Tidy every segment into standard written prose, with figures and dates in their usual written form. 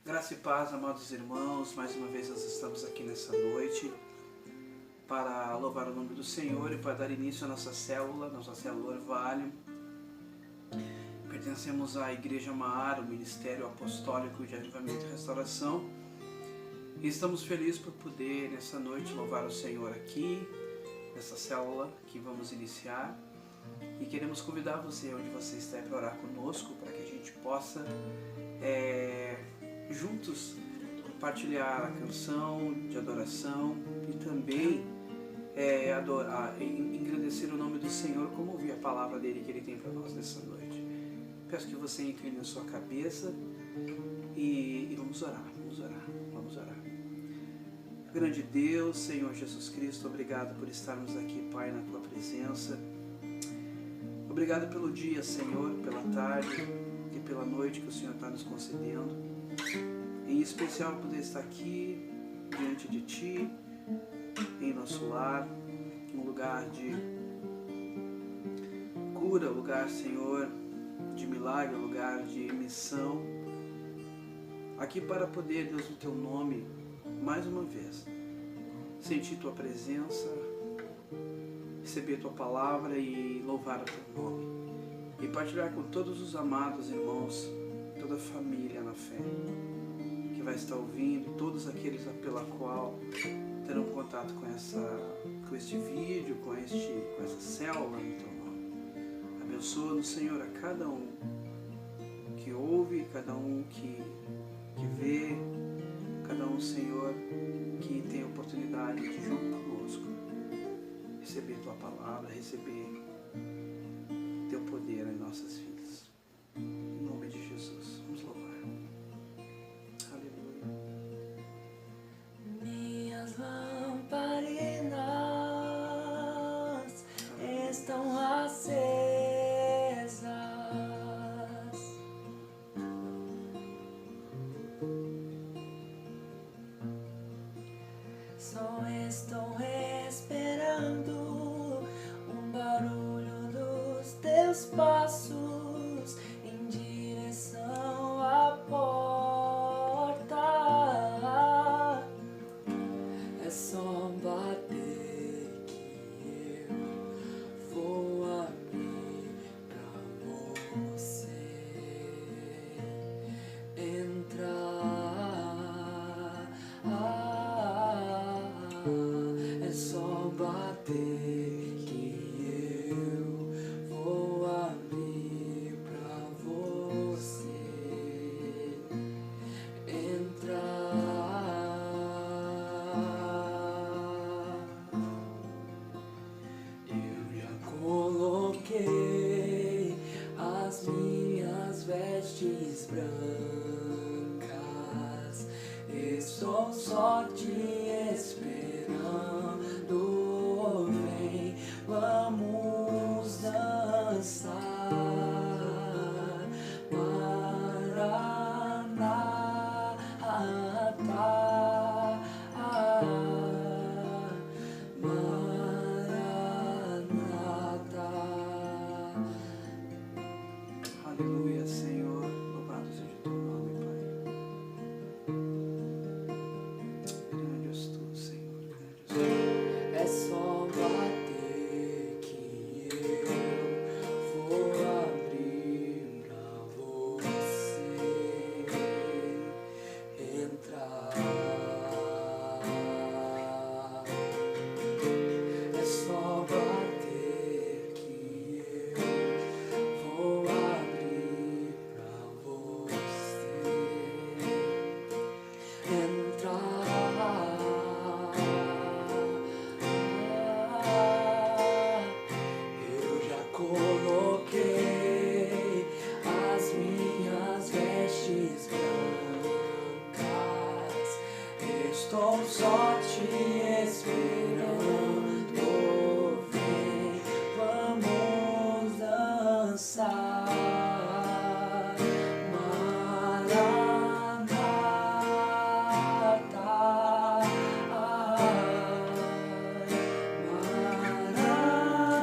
Graça e paz, amados irmãos, mais uma vez nós estamos aqui nessa noite para louvar o nome do Senhor e para dar início à nossa célula Orvalho. Pertencemos à Igreja Maar, o Ministério Apostólico de Avivamento e Restauração, e estamos felizes por poder nessa noite louvar o Senhor aqui, nessa célula que vamos iniciar, e queremos convidar você, onde você está, para orar conosco, para que a gente possa juntos compartilhar a canção de adoração e também engrandecer o nome do Senhor, como ouvir a palavra dele que ele tem para nós nessa noite. Peço que você incline a sua cabeça e vamos orar. Grande Deus, Senhor Jesus Cristo, obrigado por estarmos aqui, Pai, na tua presença. Obrigado pelo dia, Senhor, pela tarde e pela noite que o Senhor está nos concedendo. Em especial poder estar aqui diante de Ti, em nosso lar, um lugar de cura, lugar, Senhor, de milagre, lugar de missão. Aqui para poder, Deus, no Teu nome, mais uma vez, sentir Tua presença, receber Tua palavra e louvar o Teu nome. E partilhar com todos os amados irmãos, toda a família na fé, que vai estar ouvindo, todos aqueles pela qual terão contato com este vídeo, com essa célula no Teu nome. Abençoa, Senhor, a cada um que ouve, cada um que vê, cada um, Senhor, que tem a oportunidade de, junto conosco, receber Tua palavra, receber Teu poder em nossas vidas. Em nome de Jesus, vamos louvar. Aleluia. Minhas lamparinas estão acesas, só estou esperando um barulho dos Teus passos em direção à porta. É só bater que eu vou abrir pra você entrar. É só bater que eu vou abrir pra você entrar. Eu já coloquei as minhas vestes brancas, estou só te esperando. Vem, vamos dançar. Maranata, Maranata. Aleluia, Senhor. Louvado seja o Teu nome, Pai. Grande és Tu, Senhor. Grande és Tu. É só bater que eu vou abrir pra você entrar. É só bater que eu vou abrir pra você entrar. Eu já coloquei as minhas vestes brancas, estou só te esperando. Vem, vamos dançar. Maranata,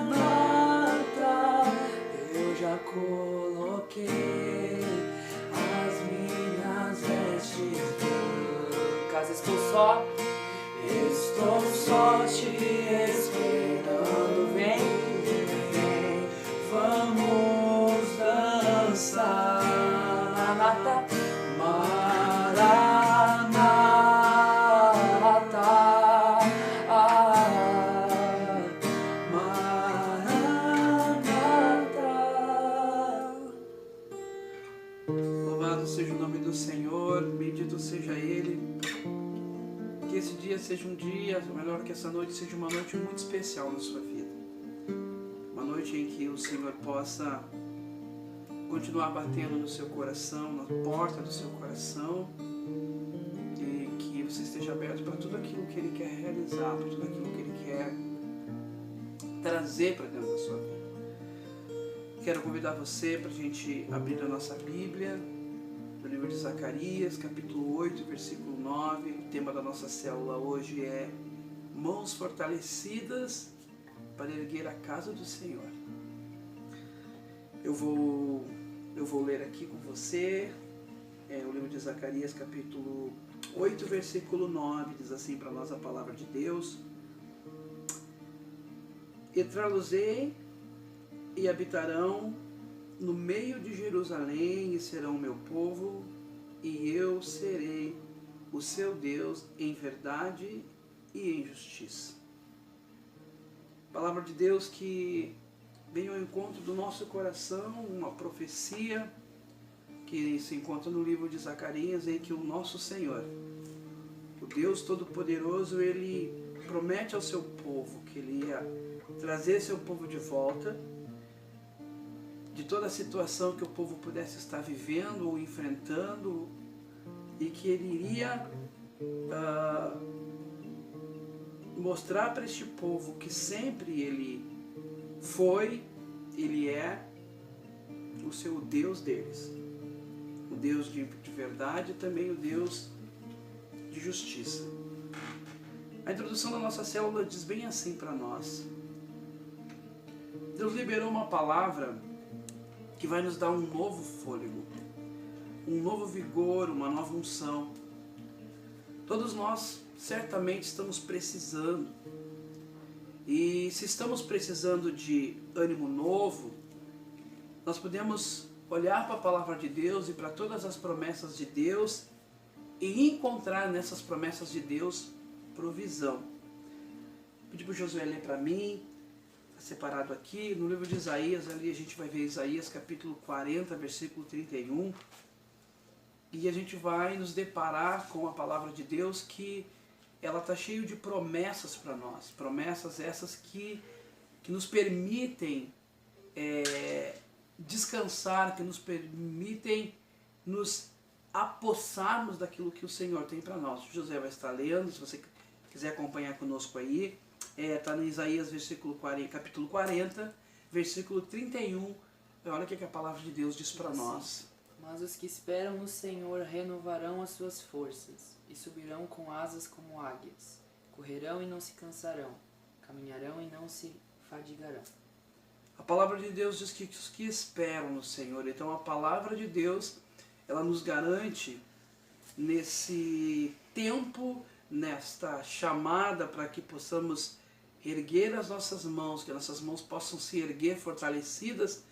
Maranata. Eu já coloquei as minhas vestes só te esperando. Vem, vem, vamos dançar. Maranata, Maranata, Maranata. Louvado seja o nome do Senhor, bendito seja Ele. Que esse dia seja um dia, ou melhor, que essa noite seja uma noite muito especial na sua vida. Uma noite em que o Senhor possa continuar batendo no seu coração, na porta do seu coração, e que você esteja aberto para tudo aquilo que Ele quer realizar, para tudo aquilo que Ele quer trazer para dentro da sua vida. Quero convidar você para a gente abrir a nossa Bíblia, no livro de Zacarias, capítulo 8, versículo 9. O tema da nossa célula hoje é Mãos Fortalecidas para Erguer a Casa do Senhor. Eu vou ler aqui com você o livro de Zacarias, capítulo 8, versículo 9. Diz assim para nós a palavra de Deus: Entrar-los-ei e habitarão no meio de Jerusalém, e serão meu povo, e eu serei o seu Deus em verdade e em justiça. Palavra de Deus que vem ao encontro do nosso coração, uma profecia que se encontra no livro de Zacarias, em que o nosso Senhor, o Deus Todo-Poderoso, Ele promete ao seu povo que Ele ia trazer seu povo de volta de toda a situação que o povo pudesse estar vivendo ou enfrentando, e que Ele iria mostrar para este povo que sempre Ele foi, Ele é o seu Deus deles, o Deus de verdade e também o Deus de justiça. A introdução da nossa célula diz bem assim para nós: Deus liberou uma palavra que vai nos dar um novo fôlego, um novo vigor, uma nova unção. Todos nós certamente estamos precisando. E se estamos precisando de ânimo novo, nós podemos olhar para a palavra de Deus e para todas as promessas de Deus e encontrar nessas promessas de Deus provisão. Pedi para o Josué ler para mim, separado aqui, no livro de Isaías, ali a gente vai ver Isaías capítulo 40, versículo 31, e a gente vai nos deparar com a palavra de Deus, que ela está cheia de promessas para nós, promessas essas que nos permitem descansar, que nos permitem nos apossarmos daquilo que o Senhor tem para nós. O José vai estar lendo, se você quiser acompanhar conosco aí. Está no Isaías capítulo 40, versículo 31. Olha o que a palavra de Deus diz para nós. Mas os que esperam no Senhor renovarão as suas forças, e subirão com asas como águias. Correrão e não se cansarão, caminharão e não se fadigarão. A palavra de Deus diz que os que esperam no Senhor. Então a palavra de Deus, ela nos garante nesse tempo, nesta chamada, para que possamos erguer as nossas mãos, que nossas mãos possam se erguer fortalecidas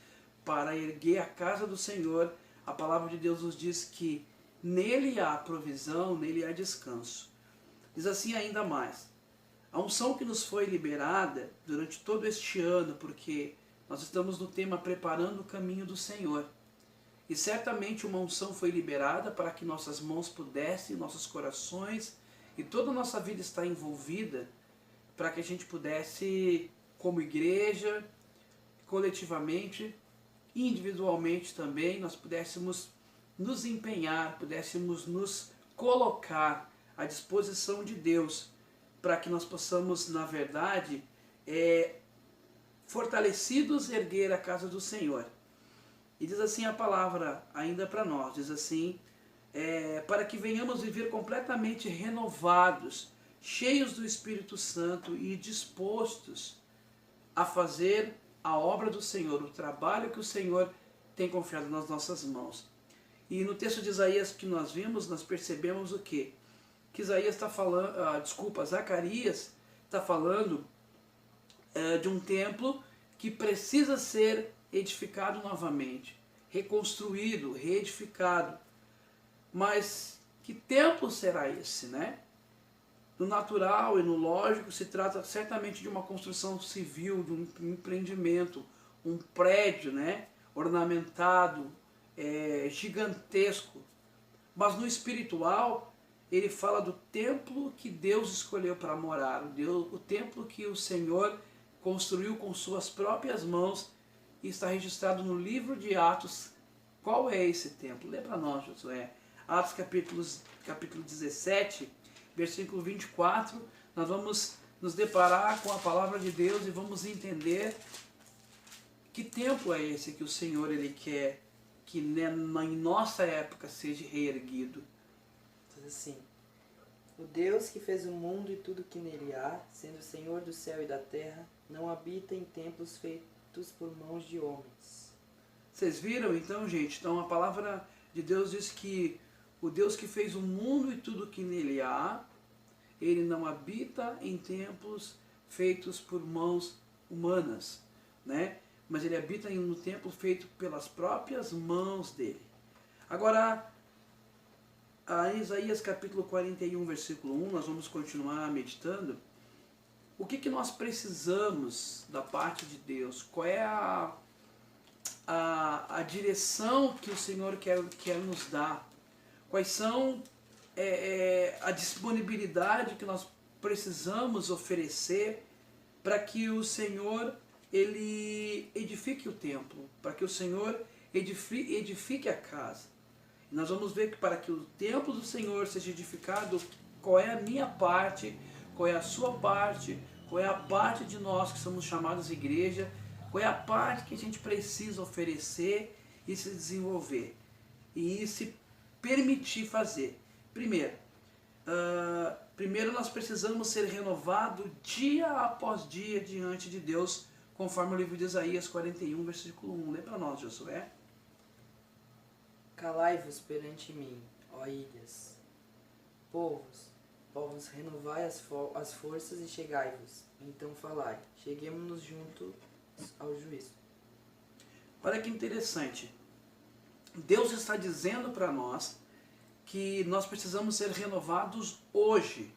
para erguer a casa do Senhor. A palavra de Deus nos diz que nele há provisão, nele há descanso. Diz assim ainda mais: a unção que nos foi liberada durante todo este ano, porque nós estamos no tema preparando o caminho do Senhor. E certamente uma unção foi liberada para que nossas mãos pudessem, nossos corações e toda a nossa vida está envolvida, para que a gente pudesse, como igreja, coletivamente, individualmente também, nós pudéssemos nos empenhar, pudéssemos nos colocar à disposição de Deus, para que nós possamos, na verdade, fortalecidos, erguer a casa do Senhor. E diz assim a palavra ainda para nós, diz assim: para que venhamos viver completamente renovados, cheios do Espírito Santo e dispostos a fazer a obra do Senhor, o trabalho que o Senhor tem confiado nas nossas mãos. E no texto de Isaías que nós vimos, nós percebemos o quê? que Isaías está falando, Zacarias está falando de um templo que precisa ser edificado novamente, reconstruído, reedificado. Mas que templo será esse, né? No natural e no lógico se trata certamente de uma construção civil, de um empreendimento, um prédio, né? Ornamentado, gigantesco. Mas no espiritual, ele fala do templo que Deus escolheu para morar, o templo que o Senhor construiu com suas próprias mãos e está registrado no livro de Atos. Qual é esse templo? Lê para nós, Josué. Atos capítulo 17, versículo 24, nós vamos nos deparar com a palavra de Deus e vamos entender que templo é esse que o Senhor ele quer que em nossa época seja reerguido. Diz assim: o Deus que fez o mundo e tudo que nele há, sendo Senhor do céu e da terra, não habita em templos feitos por mãos de homens. Vocês viram então, gente? Então a palavra de Deus diz que o Deus que fez o mundo e tudo que nele há, ele não habita em templos feitos por mãos humanas, né? Mas ele habita em um templo feito pelas próprias mãos dele. Agora, a Isaías capítulo 41, versículo 1, nós vamos continuar meditando. O que nós precisamos da parte de Deus? Qual é a direção que o Senhor quer nos dar? Quais são a disponibilidade que nós precisamos oferecer para que o Senhor ele edifique o templo, para que o Senhor edifique a casa? E nós vamos ver que para que o templo do Senhor seja edificado, qual é a minha parte, qual é a sua parte, qual é a parte de nós que somos chamados igreja, qual é a parte que a gente precisa oferecer e se desenvolver e se permitir fazer. Primeiro nós precisamos ser renovados dia após dia diante de Deus, conforme o livro de Isaías 41, versículo 1. Lê para nós, Josué. Calai-vos perante mim, ó ilhas, povos, renovai as forças e chegai-vos, então falai, cheguemo-nos juntos ao juízo. Olha que interessante. Deus está dizendo para nós que nós precisamos ser renovados hoje.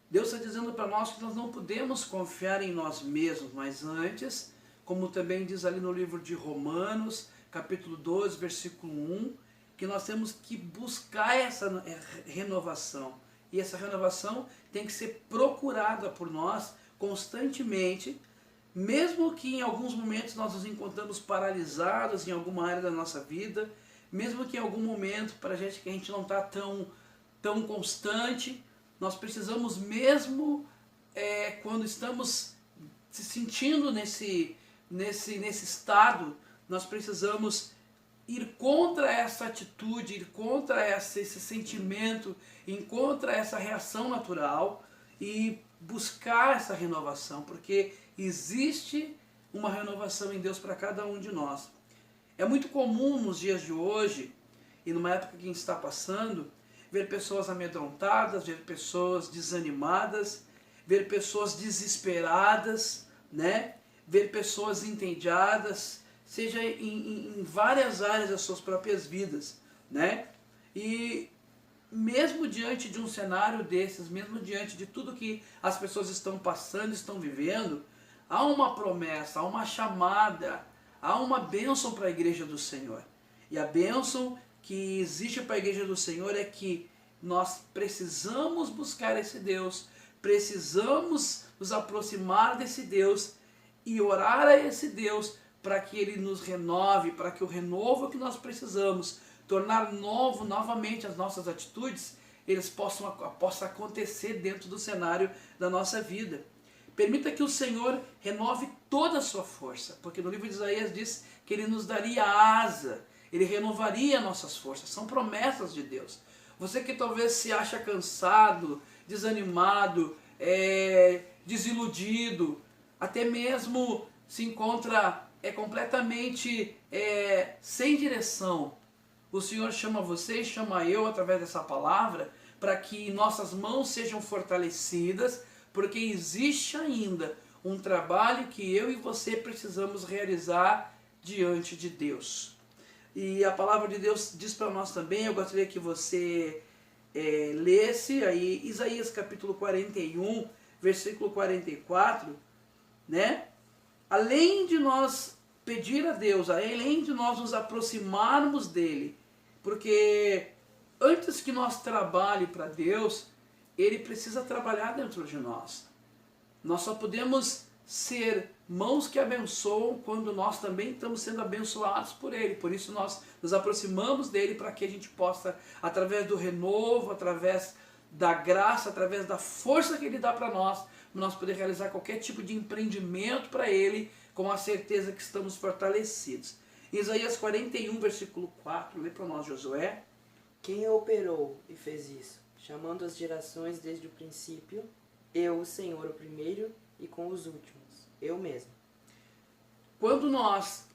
Deus está dizendo para nós que nós não podemos confiar em nós mesmos, mas antes, como também diz ali no livro de Romanos, capítulo 12, versículo 1, que nós temos que buscar essa renovação. E essa renovação tem que ser procurada por nós constantemente, mesmo que em alguns momentos nós nos encontramos paralisados em alguma área da nossa vida, mesmo que em algum momento para a gente não está tão constante, nós precisamos mesmo quando estamos se sentindo nesse estado, nós precisamos ir contra essa atitude, ir contra esse sentimento, ir contra essa reação natural e buscar essa renovação, porque existe uma renovação em Deus para cada um de nós. É muito comum nos dias de hoje, e numa época que a gente está passando, ver pessoas amedrontadas, ver pessoas desanimadas, ver pessoas desesperadas, né? Ver pessoas entediadas, seja em várias áreas das suas próprias vidas, né? E mesmo diante de um cenário desses, mesmo diante de tudo que as pessoas estão passando, estão vivendo, há uma promessa, há uma chamada, há uma bênção para a igreja do Senhor. E a bênção que existe para a igreja do Senhor é que nós precisamos buscar esse Deus, precisamos nos aproximar desse Deus e orar a esse Deus para que Ele nos renove, para que o renovo que nós precisamos, tornar novamente as nossas atitudes, eles possam acontecer dentro do cenário da nossa vida. Permita que o Senhor renove toda a sua força, porque no livro de Isaías diz que Ele nos daria asa, Ele renovaria nossas forças, são promessas de Deus. Você que talvez se acha cansado, desanimado, desiludido, até mesmo se encontra completamente sem direção, o Senhor chama você e chama eu através dessa palavra para que nossas mãos sejam fortalecidas, porque existe ainda um trabalho que eu e você precisamos realizar diante de Deus. E a palavra de Deus diz para nós também, eu gostaria que você lesse aí Isaías capítulo 41, versículo 44, né? Além de nós pedir a Deus, além de nós nos aproximarmos dele, porque antes que nós trabalhe para Deus, ele precisa trabalhar dentro de nós. Nós só podemos ser mãos que abençoam quando nós também estamos sendo abençoados por ele. Por isso nós nos aproximamos dele para que a gente possa, através do renovo, através da graça, através da força que ele dá para nós poder realizar qualquer tipo de empreendimento para ele, com a certeza que estamos fortalecidos. Isaías 41, versículo 4, lê para nós, Josué. Quem operou e fez isso, chamando as gerações desde o princípio, eu, o Senhor, o primeiro, e com os últimos, eu mesmo. Quando nós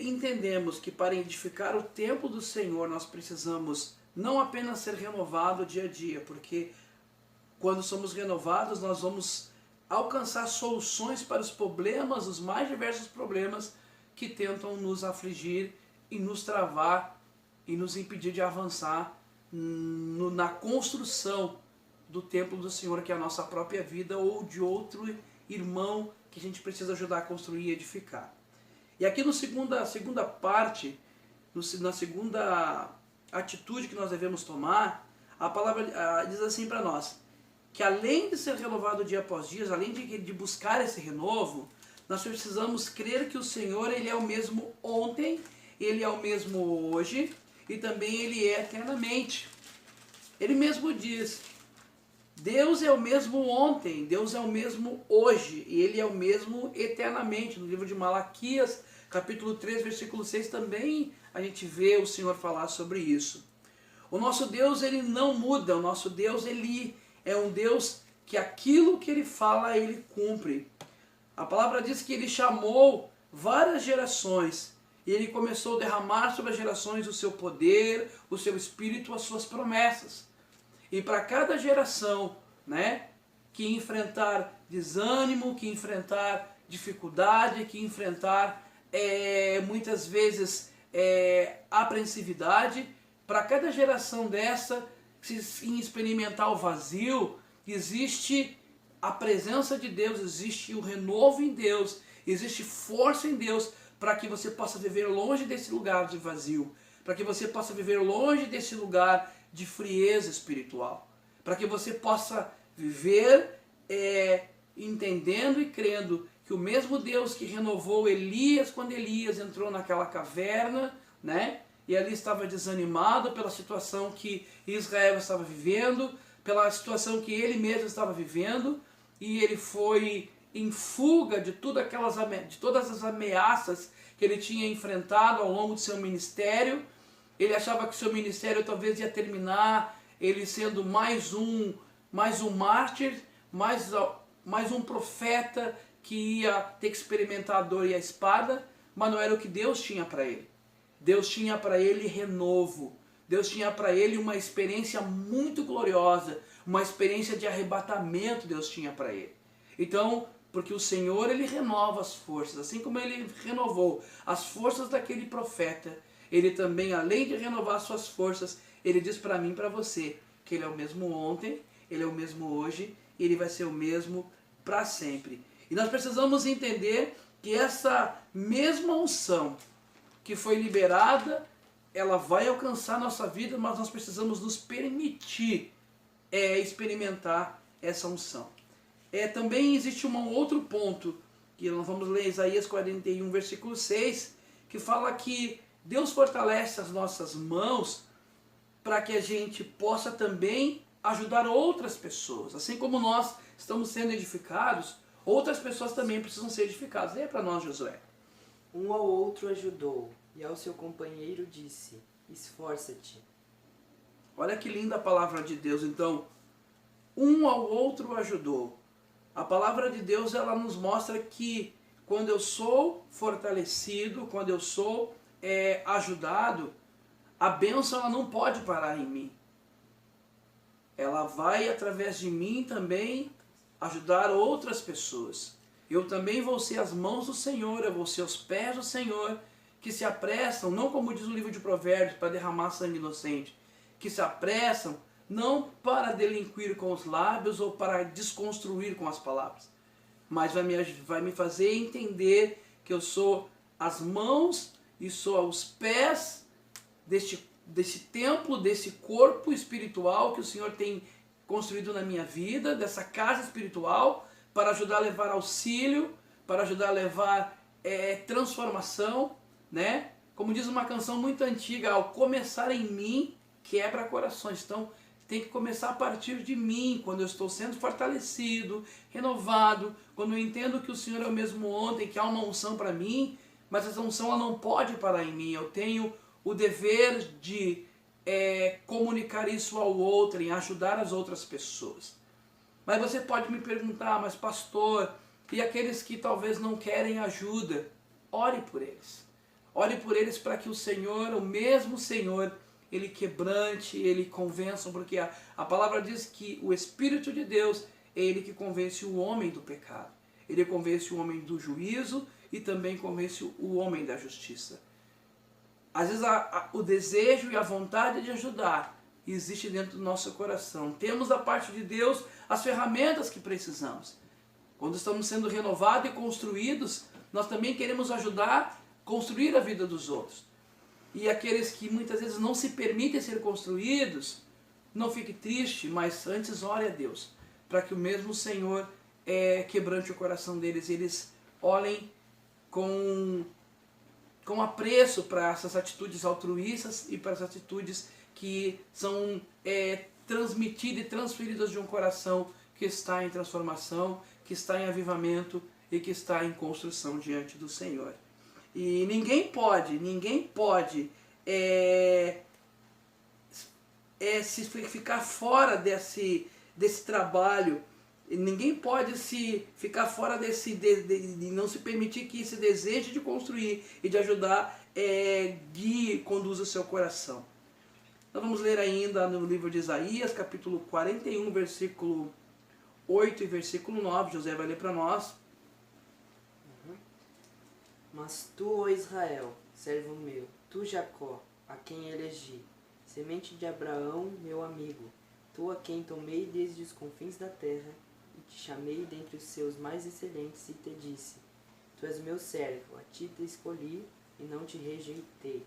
entendemos que para edificar o templo do Senhor nós precisamos não apenas ser renovados dia a dia, porque quando somos renovados nós vamos alcançar soluções para os problemas, os mais diversos problemas que tentam nos afligir e nos travar e nos impedir de avançar na construção do templo do Senhor, que é a nossa própria vida, ou de outro irmão que a gente precisa ajudar a construir e edificar. E aqui na segunda parte, na segunda atitude que nós devemos tomar, a palavra diz assim para nós, que além de ser renovado dia após dia, além de buscar esse renovo, nós precisamos crer que o Senhor ele é o mesmo ontem, ele é o mesmo hoje e também ele é eternamente. Ele mesmo diz, Deus é o mesmo ontem, Deus é o mesmo hoje e ele é o mesmo eternamente. No livro de Malaquias, capítulo 3, versículo 6, também a gente vê o Senhor falar sobre isso. O nosso Deus ele não muda, o nosso Deus ele é um Deus que aquilo que ele fala, ele cumpre. A palavra diz que ele chamou várias gerações e ele começou a derramar sobre as gerações o seu poder, o seu espírito, as suas promessas. E para cada geração, né, que enfrentar desânimo, que enfrentar dificuldade, que enfrentar muitas vezes apreensividade, para cada geração dessa, em experimentar o vazio, existe a presença de Deus, existe o renovo em Deus, existe força em Deus para que você possa viver longe desse lugar de vazio, para que você possa viver longe desse lugar de frieza espiritual, para que você possa viver entendendo e crendo que o mesmo Deus que renovou Elias quando Elias entrou naquela caverna, né? E ali estava desanimado pela situação que Israel estava vivendo, pela situação que ele mesmo estava vivendo, e ele foi em fuga de todas as ameaças que ele tinha enfrentado ao longo de seu ministério. Ele achava que seu ministério talvez ia terminar ele sendo mais um mártir, mais um profeta que ia ter que experimentar a dor e a espada, mas não era o que Deus tinha para ele. Deus tinha para ele renovo. Deus tinha para ele uma experiência muito gloriosa, uma experiência de arrebatamento Deus tinha para ele. Então, porque o Senhor ele renova as forças, assim como ele renovou as forças daquele profeta, ele também, além de renovar suas forças, ele diz para mim e para você que ele é o mesmo ontem, ele é o mesmo hoje e ele vai ser o mesmo para sempre. E nós precisamos entender que essa mesma unção que foi liberada, ela vai alcançar a nossa vida, mas nós precisamos nos permitir experimentar essa unção. Também existe um outro ponto, que nós vamos ler Isaías 41, versículo 6, que fala que Deus fortalece as nossas mãos para que a gente possa também ajudar outras pessoas. Assim como nós estamos sendo edificados, outras pessoas também precisam ser edificadas. Leia para nós, Josué. Um ao outro ajudou, e ao seu companheiro disse, esforça-te. Olha que linda a palavra de Deus. Então, um ao outro ajudou. A palavra de Deus, ela nos mostra que quando eu sou fortalecido, quando eu sou ajudado, a bênção ela não pode parar em mim. ela vai, através de mim, também ajudar outras pessoas. Eu também vou ser as mãos do Senhor, eu vou ser os pés do Senhor, que se apressam, não como diz o livro de Provérbios, para derramar sangue inocente, que se apressam não para delinquir com os lábios ou para desconstruir com as palavras, mas vai me fazer entender que eu sou as mãos e sou os pés desse templo, desse corpo espiritual que o Senhor tem construído na minha vida, dessa casa espiritual, para ajudar a levar auxílio, para ajudar a levar transformação, né? Como diz uma canção muito antiga, ao começar em mim, quebra corações. Então, tem que começar a partir de mim, quando eu estou sendo fortalecido, renovado, quando eu entendo que o Senhor é o mesmo ontem, que há uma unção para mim, mas essa unção ela não pode parar em mim. Eu tenho o dever de comunicar isso ao outro, em ajudar as outras pessoas. Mas você pode me perguntar, mas pastor, e aqueles que talvez não querem ajuda? Ore por eles. Ore por eles para que o Senhor, o mesmo Senhor, Ele quebrante, Ele convença, porque a palavra diz que o Espírito de Deus é Ele que convence o homem do pecado. Ele convence o homem do juízo e também convence o homem da justiça. Às vezes o desejo e a vontade de ajudar existe dentro do nosso coração. Temos da parte de Deus as ferramentas que precisamos. Quando estamos sendo renovados e construídos, nós também queremos ajudar a construir a vida dos outros. E aqueles que muitas vezes não se permitem ser construídos, não fique triste, mas antes ore a Deus, para que o mesmo Senhor quebrante o coração deles, eles olhem com apreço para essas atitudes altruístas e para essas atitudes que são transmitidas e transferidas de um coração que está em transformação, que está em avivamento e que está em construção diante do Senhor. E ninguém pode se ficar fora desse trabalho. Ninguém pode se ficar fora de não se permitir que esse desejo de construir e de ajudar guie, conduza o seu coração. Nós vamos ler ainda no livro de Isaías, capítulo 41, versículo 8 e versículo 9. José vai ler para nós. Mas tu, ó Israel, servo meu, tu Jacó, a quem elegi, semente de Abraão, meu amigo, tu a quem tomei desde os confins da terra, e te chamei dentre os seus mais excelentes, e te disse, tu és meu servo, a ti te escolhi, e não te rejeitei.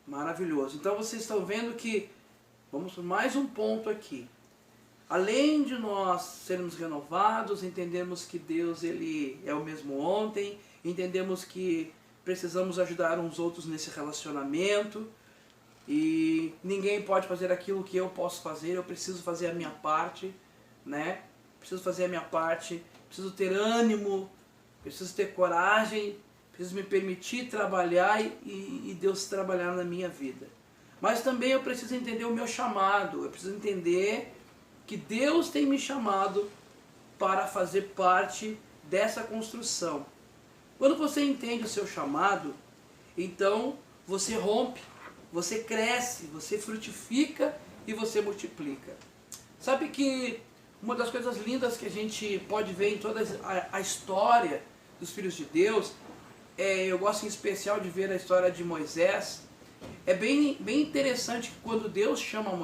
Maravilhoso. Então vocês estão vendo que, vamos por mais um ponto aqui. Além de nós sermos renovados, entendemos que Deus ele é o mesmo ontem, entendemos que precisamos ajudar uns outros nesse relacionamento e ninguém pode fazer aquilo que eu posso fazer, eu preciso fazer a minha parte, né? Preciso fazer a minha parte, preciso ter ânimo, preciso ter coragem, preciso me permitir trabalhar e Deus trabalhar na minha vida. Mas também eu preciso entender o meu chamado, eu preciso entender que Deus tem me chamado para fazer parte dessa construção. Quando você entende o seu chamado, então você rompe, você cresce, você frutifica e você multiplica. Sabe que uma das coisas lindas que a gente pode ver em toda a história dos filhos de Deus, eu gosto em especial de ver a história de Moisés. É bem interessante que quando Deus chama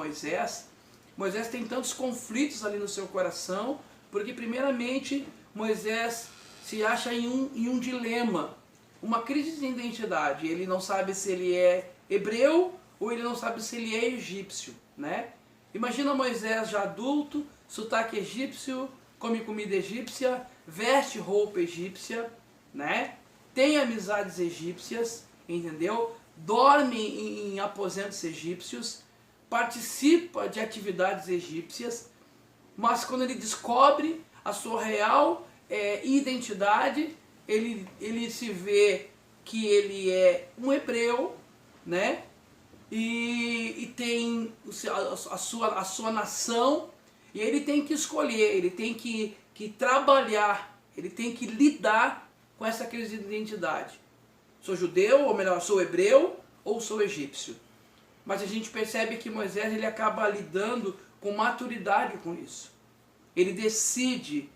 Moisés tem tantos conflitos ali no seu coração, porque primeiramente Moisés se acha em um dilema, uma crise de identidade. Ele não sabe se ele é hebreu ou ele não sabe se ele é egípcio, né? Imagina Moisés já adulto, sotaque egípcio, come comida egípcia, veste roupa egípcia, né? Tem amizades egípcias, entendeu? Dorme em aposentos egípcios, participa de atividades egípcias, mas quando ele descobre a sua real identidade, ele se vê que ele é um hebreu, né? E tem a sua nação, e ele tem que escolher, ele tem que trabalhar, ele tem que lidar com essa crise de identidade. Sou judeu, ou melhor, sou hebreu ou sou egípcio? mas a gente percebe que Moisés ele acaba lidando com maturidade com isso. Ele decide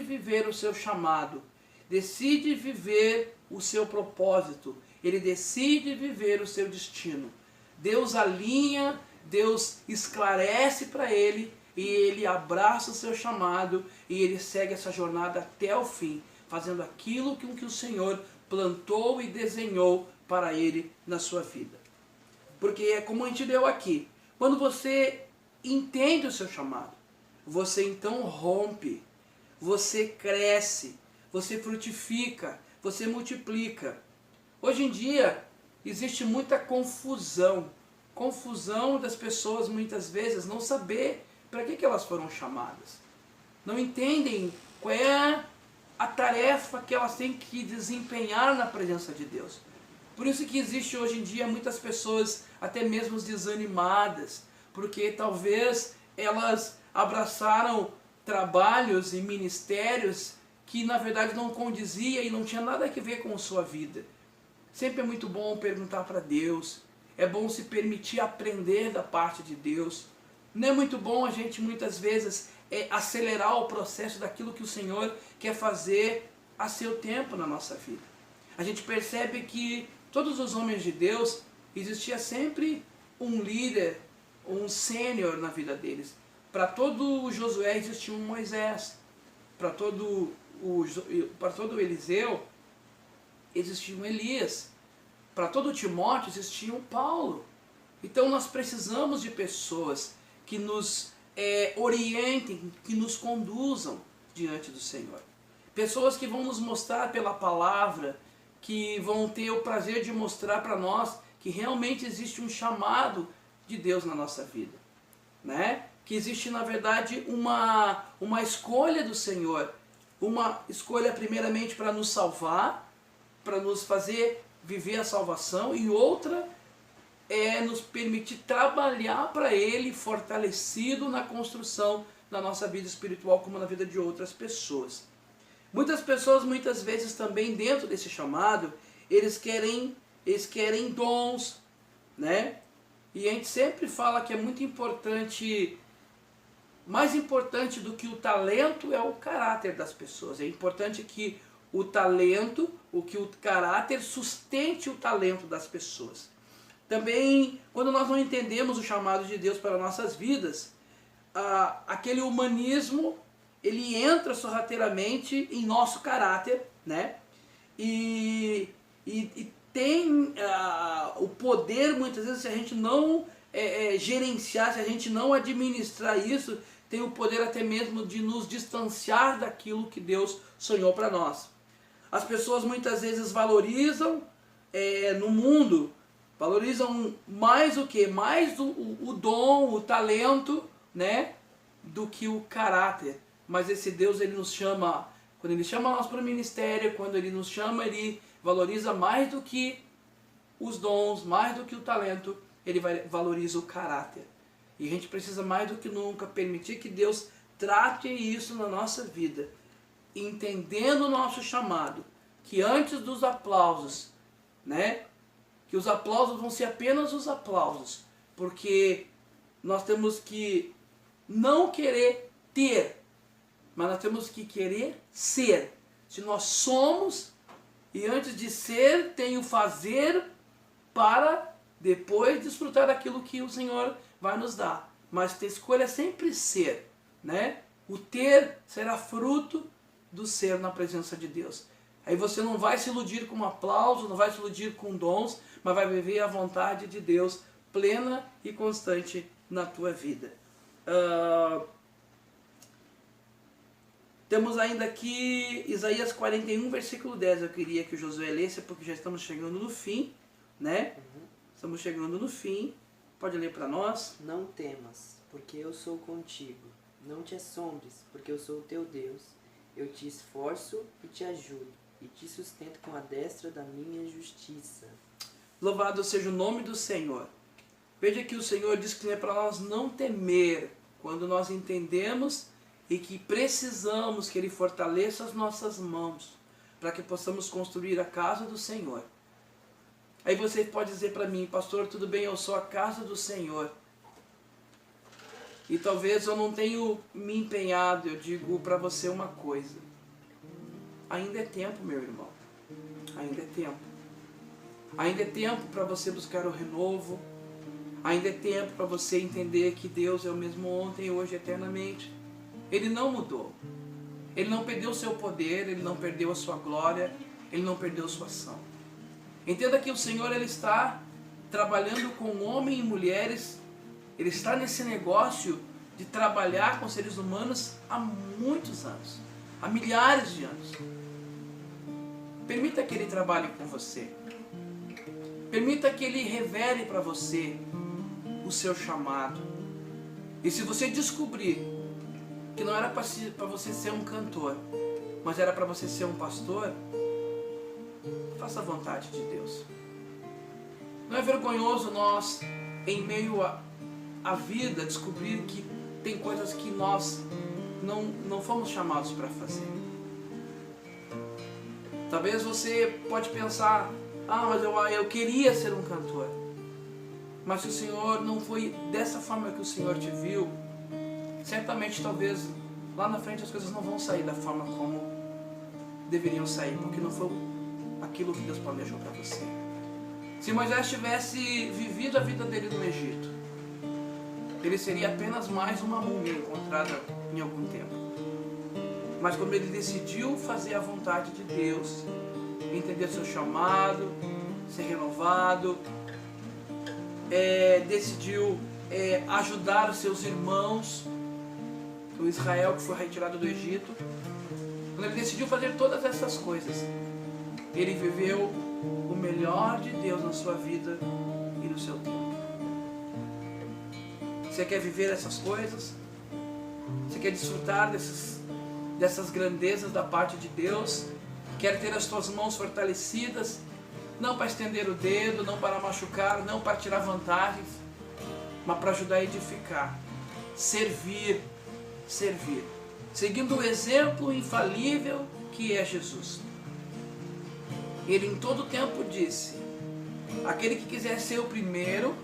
viver o seu chamado, decide viver o seu propósito, ele decide viver o seu destino. Deus alinha, Deus esclarece para ele e ele abraça o seu chamado e ele segue essa jornada até o fim, fazendo aquilo que o Senhor plantou e desenhou para ele na sua vida. Porque é como a gente leu aqui, quando você entende o seu chamado, você então rompe, você cresce, você frutifica, você multiplica. Hoje em dia existe muita confusão das pessoas muitas vezes não saber para que elas foram chamadas. Não entendem qual é a tarefa que elas têm que desempenhar na presença de Deus. Por isso que existe hoje em dia muitas pessoas até mesmo desanimadas, porque talvez elas abraçaram trabalhos e ministérios que na verdade não condizia e não tinha nada a ver com a sua vida. Sempre é muito bom perguntar para Deus, é bom se permitir aprender da parte de Deus. Não é muito bom a gente muitas vezes acelerar o processo daquilo que o Senhor quer fazer a seu tempo na nossa vida. A gente percebe que todos os homens de Deus, existia sempre um líder, um sênior na vida deles. Para todo o Josué existia um Moisés, para todo o Eliseu existia um Elias, para todo o Timóteo existia um Paulo. Então nós precisamos de pessoas que nos orientem, que nos conduzam diante do Senhor. Pessoas que vão nos mostrar pela palavra, que vão ter o prazer de mostrar para nós que realmente existe um chamado de Deus na nossa vida, né? Que existe na verdade uma escolha do Senhor, uma escolha primeiramente para nos salvar, para nos fazer viver a salvação, e outra é nos permitir trabalhar para Ele fortalecido na construção da nossa vida espiritual como na vida de outras pessoas. Muitas pessoas muitas vezes também dentro desse chamado, eles querem dons, né? E a gente sempre fala que é muito importante, mais importante do que o talento é o caráter das pessoas. É importante que o talento, o caráter sustente o talento das pessoas. Também, quando nós não entendemos o chamado de Deus para nossas vidas, aquele humanismo, ele entra sorrateiramente em nosso caráter, né? E tem o poder, muitas vezes, se a gente não gerenciar, se a gente não administrar isso, tem o poder até mesmo de nos distanciar daquilo que Deus sonhou para nós. As pessoas muitas vezes valorizam no mundo, valorizam mais o quê? Mais o dom, o talento, né? Do que o caráter. Mas esse Deus, ele nos chama, quando ele chama nós para o ministério, quando ele nos chama, ele valoriza mais do que os dons, mais do que o talento, ele valoriza o caráter. E a gente precisa mais do que nunca permitir que Deus trate isso na nossa vida, entendendo o nosso chamado, que antes dos aplausos, né, que os aplausos vão ser apenas os aplausos, porque nós temos que não querer ter, mas nós temos que querer ser. Se nós somos, e antes de ser, tem o fazer para depois desfrutar daquilo que o Senhor vai nos dar. Mas a escolha é sempre ser, né? O ter será fruto do ser na presença de Deus. Aí você não vai se iludir com um aplauso, não vai se iludir com dons, mas vai viver a vontade de Deus plena e constante na tua vida. Temos ainda aqui Isaías 41, versículo 10. Eu queria que o Josué lesse, porque já estamos chegando no fim, né? Estamos chegando no fim. Pode ler para nós? Não temas, porque eu sou contigo. Não te assombres, porque eu sou o teu Deus. Eu te esforço e te ajudo, e te sustento com a destra da minha justiça. Louvado seja o nome do Senhor. Veja que o Senhor diz que é para nós não temer, quando nós entendemos e que precisamos que Ele fortaleça as nossas mãos, para que possamos construir a casa do Senhor. Aí você pode dizer para mim, pastor, tudo bem, eu sou a casa do Senhor. E talvez eu não tenha me empenhado. Eu digo para você uma coisa. Ainda é tempo, meu irmão. Ainda é tempo. Ainda é tempo para você buscar o renovo. Ainda é tempo para você entender que Deus é o mesmo ontem, hoje, eternamente. Ele não mudou. Ele não perdeu o seu poder, Ele não perdeu a sua glória, Ele não perdeu a sua ação. Entenda que o Senhor, Ele está trabalhando com homens e mulheres. Ele está nesse negócio de trabalhar com seres humanos há muitos anos. Há milhares de anos. Permita que Ele trabalhe com você. Permita que Ele revele para você o seu chamado. E se você descobrir que não era para você ser um cantor, mas era para você ser um pastor, faça a vontade de Deus. Não é vergonhoso nós, em meio à vida, descobrir que tem coisas que nós não fomos chamados para fazer. Talvez você pode pensar, mas eu queria ser um cantor. Mas se o Senhor não foi dessa forma que o Senhor te viu, certamente talvez lá na frente as coisas não vão sair da forma como deveriam sair, porque não foi aquilo que Deus planejou para você. Se Moisés tivesse vivido a vida dele no Egito, ele seria apenas mais uma múmia encontrada em algum tempo. Mas quando ele decidiu fazer a vontade de Deus, entender seu chamado, ser renovado, decidiu ajudar os seus irmãos, o Israel que foi retirado do Egito. Quando ele decidiu fazer todas essas coisas, ele viveu o melhor de Deus na sua vida e no seu tempo. Você quer viver essas coisas? Você quer desfrutar dessas grandezas da parte de Deus? Quer ter as suas mãos fortalecidas? Não para estender o dedo, não para machucar, não para tirar vantagens, mas para ajudar a edificar. Servir. Seguindo o exemplo infalível que é Jesus. Ele em todo tempo disse: aquele que quiser ser o primeiro,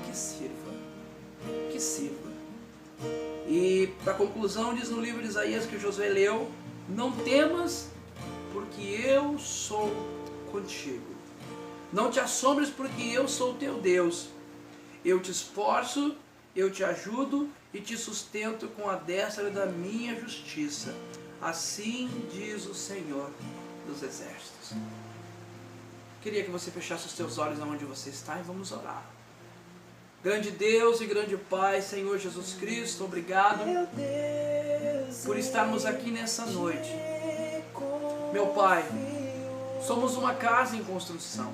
que sirva. E para conclusão diz no livro de Isaías que o Josué leu: não temas, porque eu sou contigo. Não te assombres, porque eu sou teu Deus. Eu te esforço, eu te ajudo e te sustento com a destra da minha justiça. Assim diz o Senhor dos Exércitos. Queria que você fechasse os seus olhos aonde você está e vamos orar. Grande Deus e grande Pai, Senhor Jesus Cristo, obrigado por estarmos aqui nessa noite. Meu Pai, somos uma casa em construção.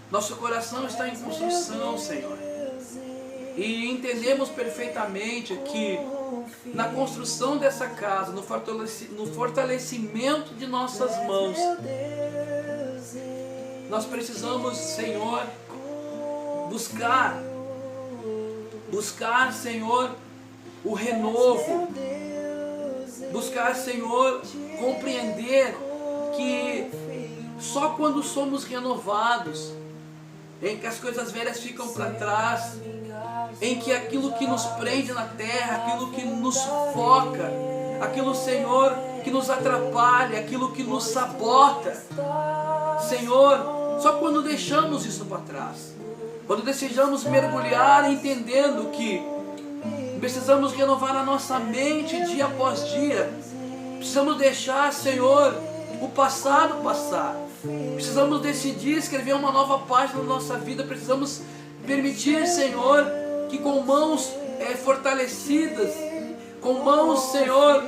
Nosso coração está em construção, Senhor. E entendemos perfeitamente que na construção dessa casa, no fortalecimento de nossas mãos, nós precisamos, Senhor, buscar, Senhor, o renovo. Buscar, Senhor, compreender que só quando somos renovados, em que as coisas velhas ficam para trás, em que aquilo que nos prende na terra, aquilo que nos sufoca, aquilo, Senhor, que nos atrapalha, aquilo que nos sabota, Senhor, só quando deixamos isso para trás, quando desejamos mergulhar entendendo que precisamos renovar a nossa mente dia após dia, precisamos deixar, Senhor, o passado passar, precisamos decidir escrever uma nova página da nossa vida, precisamos permitir, Senhor, que com mãos fortalecidas, com mãos, Senhor,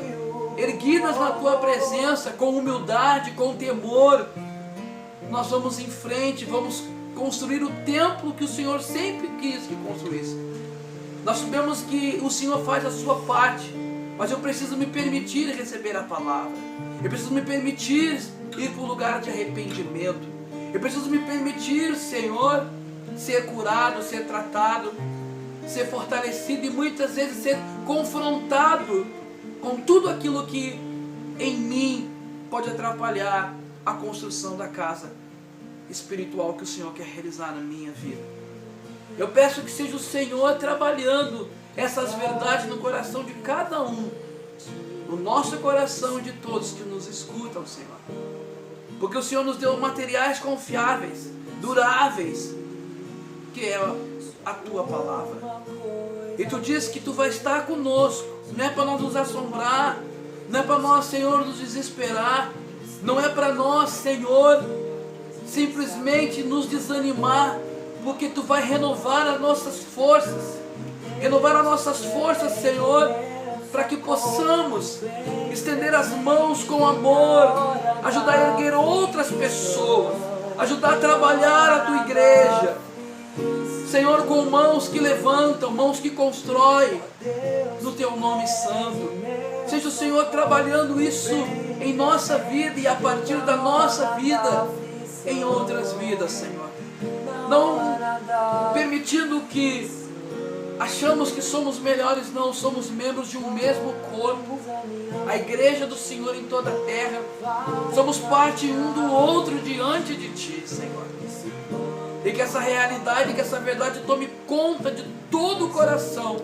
erguidas na Tua presença, com humildade, com temor, nós vamos em frente, vamos construir o templo que o Senhor sempre quis que construísse. Nós sabemos que o Senhor faz a sua parte, mas eu preciso me permitir receber a palavra. Eu preciso me permitir ir para o lugar de arrependimento. Eu preciso me permitir, Senhor, ser curado, ser tratado, ser fortalecido e muitas vezes ser confrontado com tudo aquilo que em mim pode atrapalhar a construção da casa espiritual que o Senhor quer realizar na minha vida. Eu peço que seja o Senhor trabalhando essas verdades no coração de cada um, no nosso coração e de todos que nos escutam, Senhor. Porque o Senhor nos deu materiais confiáveis, duráveis, que é a Tua palavra. E Tu diz que Tu vai estar conosco. Não é para nós nos assombrar, não é para nós, Senhor, nos desesperar, não é para nós, Senhor, simplesmente nos desanimar, porque Tu vai renovar as nossas forças, Senhor, para que possamos estender as mãos com amor, ajudar a erguer outras pessoas, ajudar a trabalhar a Tua igreja, Senhor, com mãos que levantam, mãos que constroem, no Teu nome santo. Seja o Senhor trabalhando isso em nossa vida e a partir da nossa vida em outras vidas, Senhor. Não permitindo que achamos que somos melhores, não, somos membros de um mesmo corpo, a igreja do Senhor em toda a terra, somos parte um do outro diante de Ti, Senhor. E que essa realidade, que essa verdade tome conta de todo o coração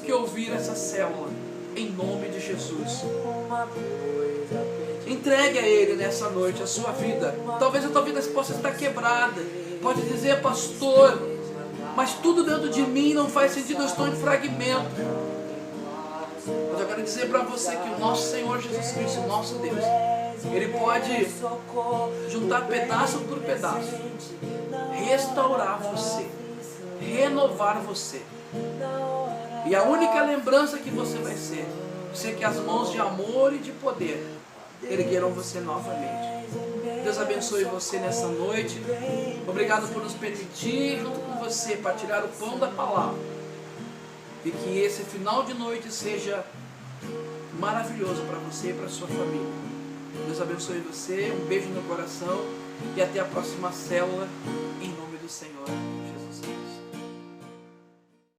que ouvir essa célula, em nome de Jesus. Entregue a Ele nessa noite a sua vida. Talvez a tua vida possa estar quebrada. Pode dizer, pastor, mas tudo dentro de mim não faz sentido, eu estou em fragmento. Mas eu quero dizer para você que o nosso Senhor Jesus Cristo, o nosso Deus, Ele pode juntar pedaço por pedaço, restaurar você, renovar você. E a única lembrança que você vai ser que as mãos de amor e de poder ergueram você novamente. Deus abençoe você nessa noite. Obrigado por nos permitir, junto com você, partilhar o pão da palavra. E que esse final de noite seja maravilhoso para você e para sua família. Deus abençoe você, um beijo no coração e até a próxima célula, em nome do Senhor.